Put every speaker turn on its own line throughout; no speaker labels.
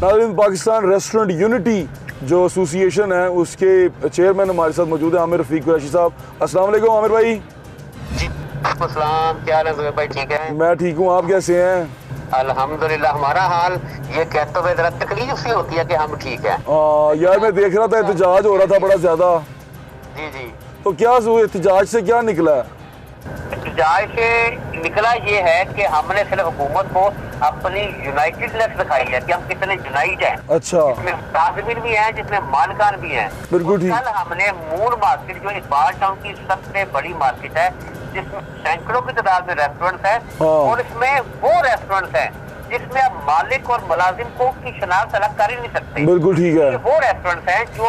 नाज़रीन, Pakistan restaurant unity जो association है उसके चेयरमैन हमारे साथ मौजूद है आमिर रफीक कुरैशी साहब। अस्सलाम वालेकुम आमिर भाई।
जी क्या हाल है ज़ुबैर भाई, ठीक है?
मैं ठीक हूँ, आप कैसे हैं?
अल्हम्दुलिल्लाह। हमारा हाल ये कहते हुए जरा तकलीफ सी होती है कि हम ठीक हैं।
यार मैं देख रहा था एहतजाज हो रहा था बड़ा ज्यादा।
जी जी।
तो क्या एहतजाज से क्या निकला है?
एहतजाज से निकला ये है कि हमने सिर्फ हुकूमत को अपनी यूनाइटेडनेस दिखाई है कि हम कितने यूनाइट हैं।
अच्छा।
जिसमें मुलाजिमीन भी हैं, जिसमें मालिकान भी हैं।
बिल्कुल ठीक।
कल हमने मून मार्केट जो इकबाल टाउन की सबसे बड़ी मार्केट है जिसमें सैकड़ों की तादाद में रेस्टोरेंट है और इसमें वो रेस्टोरेंट है जिसमें अब मालिक और मुलाजिम को की शनाख्त अलग कर ही नहीं सकते।
बिल्कुल ठीक है।
वो रेस्टोरेंट है जो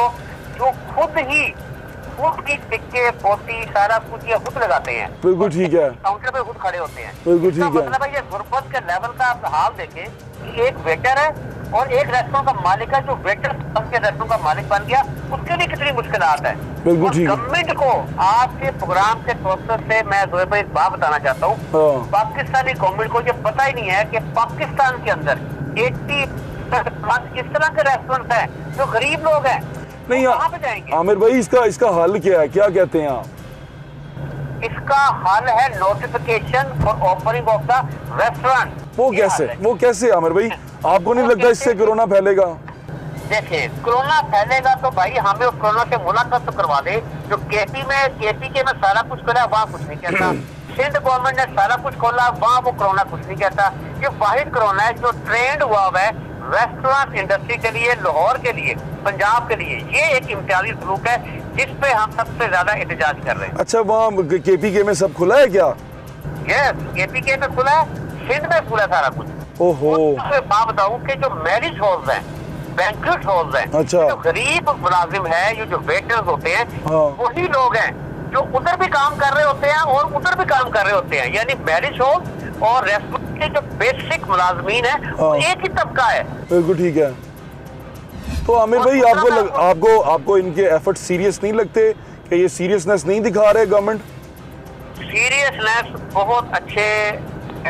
खुद की टिक्के पोती सारा कुछ ये खुद लगाते हैं।
बिल्कुल ठीक है।
काउंटर पे खुद खड़े होते हैं।
बिल्कुल ठीक है।
मतलब ये गुर्बत के लेवल का आप हाल देखें कि एक वेटर है और एक रेस्टोरेंट का मालिक है जो वेटर के रेस्टोरेंट का मालिक बन गया, उसके लिए कितनी मुश्किलात है।
बिल्कुल ठीक है।
गवर्नमेंट को आपके प्रोग्राम के प्रोसेस से मैं ज़ुबैर भाई एक बात बताना चाहता हूँ। पाकिस्तानी गवर्नमेंट को ये पता ही नहीं है कि पाकिस्तान के अंदर 80+ इस तरह के रेस्टोरेंट हैं जो गरीब लोग हैं।
नहीं आमिर भाई, इसका हल क्या है, क्या कहते हैं आप?
इसका हल है notification for opening of the restaurant.
वो कैसे आमिर भाई? आपको नहीं लगता इससे कोरोना फैलेगा?
देखिए, कोरोना फैलेगा तो भाई हमें उस कोरोना से मुलाकात तो करवा दे। जो केपी के में सारा कुछ खोला वहाँ कुछ नहीं कहता। सिंध गवर्नमेंट ने सारा कुछ खोला वहाँ वो कोरोना कुछ नहीं कहता। ये वाहिद कोरोना है जो ट्रेंड हुआ है रेस्टोरेंट इंडस्ट्री के लिए, लाहौर के लिए, पंजाब के लिए। ये एक इम्तियाजी सलूक है जिस पे हम सबसे ज्यादा एहतजाज कर रहे हैं। अच्छा,
वहाँ KPK में सब खुला है क्या?
यस, KPK में खुला है, सिंध में खुला सारा कुछ।
ओहो।
बात बताऊँ कि जो मैरिज हॉल्स हैं, बैंक्वेट हॉल्स हैं,
अच्छा,
जो गरीब मुलाजिम है, ये जो वेटर्स होते हैं, वही लोग हैं जो उधर भी काम कर रहे होते हैं और उधर भी काम कर रहे होते हैं। यानी मैरिज हॉल और रेस्टोरेंट के जो बेसिक मुलाजमीन है वो एक ही तबका है।
बिल्कुल ठीक है। तो आमिर भाई, आपको इनके एफर्ट सीरियस नहीं लगते कि ये सीरियसनेस नहीं दिखा रहे गवर्नमेंट?
सीरियसनेस बहुत अच्छे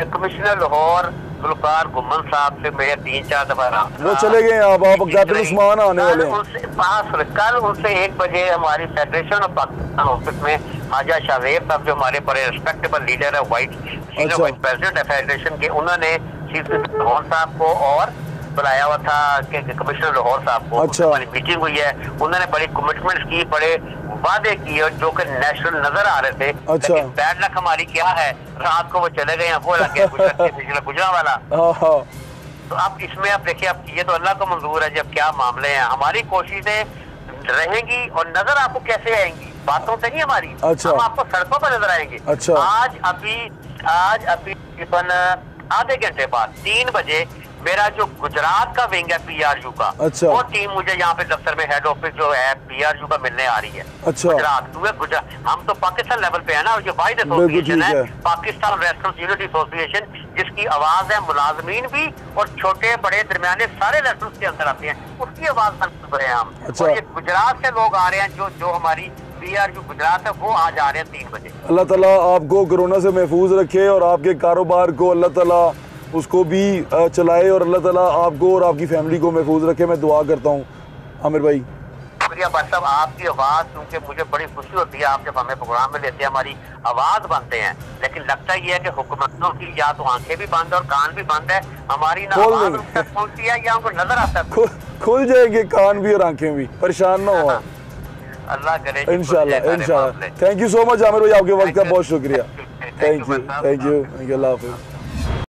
कमिश्नर लाहौर गुलकार गुम्मन साहब से मेरे 3-4 दफा
वो चले गए। आप कैप्टन उस्मान आने वाले हैं।
कल उनसे 1 बजे हमारी फेडरेशन ऑफ पाकिस्तान ऑफिस में हाजा शाहजेब साहब जो हमारे बड़े रिस्पेक्टेबल लीडर है, सीनियर वाइस प्रेसिडेंट है फेडरेशन के, उन्होंने चीफ मिनिस्टर लाहौर साहब को और बुलाया हुआ था कि कमिश्नर लाहौर साहब को। हमारी मीटिंग हुई है, उन्होंने बड़ी कमिटमेंट की, बड़े वादे किए जो कि नेशनल नजर आ रहे थे। लेकिन बैड लक हमारी क्या है, रात को वो चले गए हैं, वो लग गया गुजरावाला। तो अब इसमें आप देखिए, अब ये तो अल्लाह को मंजूर है जब क्या मामले हैं। हमारी कोशिशें रहेंगी और नजर आपको कैसे आएंगी, बातों से नहीं हमारी। हम आपको सड़कों पर नजर आएंगे। आज अभी तकरीबन आधे घंटे बाद 3 बजे मेरा जो गुजरात का विंग है PRU का, वो टीम मुझे यहाँ पे दफ्तर में हेड ऑफिस जो है PRU का मिलने आ रही है। गुजरात हम तो पाकिस्तान लेवल पे है ना, जो वाहिद एसोसिएशन है पाकिस्तान रेस्टोरेंट यूनिटी एसोसिएशन, जिसकी आवाज है मुलाजमीन भी और छोटे बड़े दरमियाने सारे रेस्टोरेंट के अंदर आते हैं, उसकी आवाज सुन रहे हैं हम। और ये गुजरात से लोग आ रहे हैं, जो हमारी PRU गुजरात है वो आज आ रहे हैं 3 बजे।
अल्लाह ताला आपको कोरोना से महफूज रखे और आपके कारोबार को अल्लाह ताला उसको भी चलाए और अल्लाह ताला आपको और आपकी फैमिली को महफूज रखे। मैं दुआ करता हूँ आमिर भाई।
शुक्रिया भाई साहब, आपकी आवाज़ सुन के मुझे बड़ी खुशी होती है। आप जब हमें प्रोग्राम में लेते हैं हमारी आवाज़ बनते हैं, लेकिन लगता ये है कि हुकूमतों की या तो आंखें भी बंद और कान भी बंद है, हमारी ना आवाज़ उन तक पहुंचती है या उनको नजर आता है।
खुल जाएंगे कान भी और आंखें भी, परेशान ना हो।
अल्लाह करे
इंशाल्लाह। Thank you so much Aamir भाई, आपके वक्त का बहुत शुक्रिया। Thank you. अल्लाह हाफिज़।